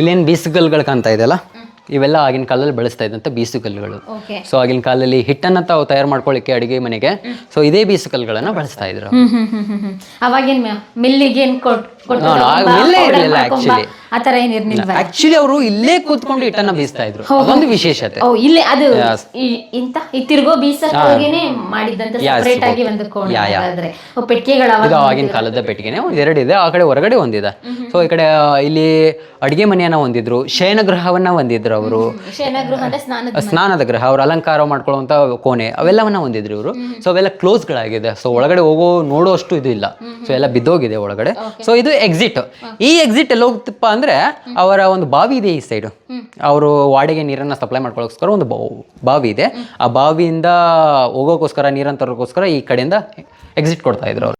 ಇಲ್ಲೇನು ಬೀಸುಗಲ್ಲುಗಳು ಕಾಣ್ತಾ ಇದೆಯಲ್ಲ, ಇವೆಲ್ಲ ಆಗಿನ ಕಾಲದಲ್ಲಿ ಬಳಸ್ತಾ ಇದ್ದಂಥ ಬೀಸುಗಲ್ಲುಗಳು. ಸೊ ಆಗಿನ ಕಾಲದಲ್ಲಿ ಹಿಟ್ಟನ್ನ ತಾವು ತಯಾರು ಮಾಡ್ಕೊಳ್ಳಿಕ್ಕೆ ಅಡಿಗೆ ಮನೆಗೆ ಸೊ ಇದೇ ಬೀಸುಗಲ್ಲುಗಳನ್ನ ಬಳಸ್ತಾ ಇದ್ರು. ಅವಾಗೇನ್ ಮಿಲ್ಲಿಗೆ ಮಿಲ್ಲೇ ಇರಲಿಲ್ಲ ಆಕ್ಚುಲಿ. ಆತರ ಏನಿರ್ಲಿಲ್ಲ. ಆಕ್ಚುಲಿ ಅವರು ಇಲ್ಲೇ ಕೂತ್ಕೊಂಡು ಹಿಟ್ಟನ್ನ ಬೀಸ್ತಾ ಇದ್ರು, ಅದೊಂದು ವಿಶೇಷತೆ. ಇಲ್ಲೇ ಅದು ಇಂತ ತಿರ್ಗೋ ಬೀಸಕ್ಕೇನೆ ಮಾಡಿದಂತ ಸೆಪರೇಟ್ ಆಗಿ ಒಂದು ಕೋಣೆ. ಪೆಟ್ಟಿಗೆಗಳು ಇದು ಆಗಿನ ಕಾಲದ ಪೆಟ್ಟಿಗೆನೆ ಒಂದೆರಡಿದೆ, ಆ ಕಡೆ ಹೊರಗಡೆ ಒಂದಿದೆ. ಸೊ ಈ ಕಡೆ ಇಲ್ಲಿ ಅಡಿಗೆ ಮನೆಯನ್ನ ಹೊಂದಿದ್ರು, ಶಯನಗೃಹವನ್ನ ಹೊಂದಿದ್ರು ಅವರು, ಸ್ನಾನದ ಗೃಹ, ಅವ್ರು ಅಲಂಕಾರ ಮಾಡ್ಕೊಳ್ಳುವಂತ ಕೋಣೆ ಅವೆಲ್ಲವನ್ನ ಹೊಂದಿದ್ರು ಇವರು. ಸೊ ಅವೆಲ್ಲ ಕ್ಲೋಸ್ಗಳಾಗಿದೆ. ಸೊ ಒಳಗಡೆ ನೋಡೋ ಅಷ್ಟು ಇದು ಇಲ್ಲ. ಸೊ ಎಲ್ಲ ಬಿದ್ದೋಗಿದೆ ಒಳಗಡೆ. ಸೊ ಇದು ಎಕ್ಸಿಟ್. ಈ ಎಕ್ಸಿಟ್ ಎಲ್ಲ ಹೋಗ್ತಪ್ಪ ಅಂದ್ರೆ ಅವರ ಒಂದು ಬಾವಿ ಇದೆ ಈ ಸೈಡ್. ಅವರು ವಾಡೆಗೆ ನೀರನ್ನ ಸಪ್ಲೈ ಮಾಡ್ಕೊಳ್ಳೋಸ್ಕರ ಒಂದು ಬಾವಿ ಇದೆ. ಆ ಬಾವಿಯಿಂದ ಹೋಗೋಕ್ಕೋಸ್ಕರ ನೀರನ್ನು ತರೋಕ್ಕೋಸ್ಕರ ಈ ಕಡೆಯಿಂದ ಎಕ್ಸಿಟ್ ಕೊಡ್ತಾ ಇದ್ರು ಅವರು.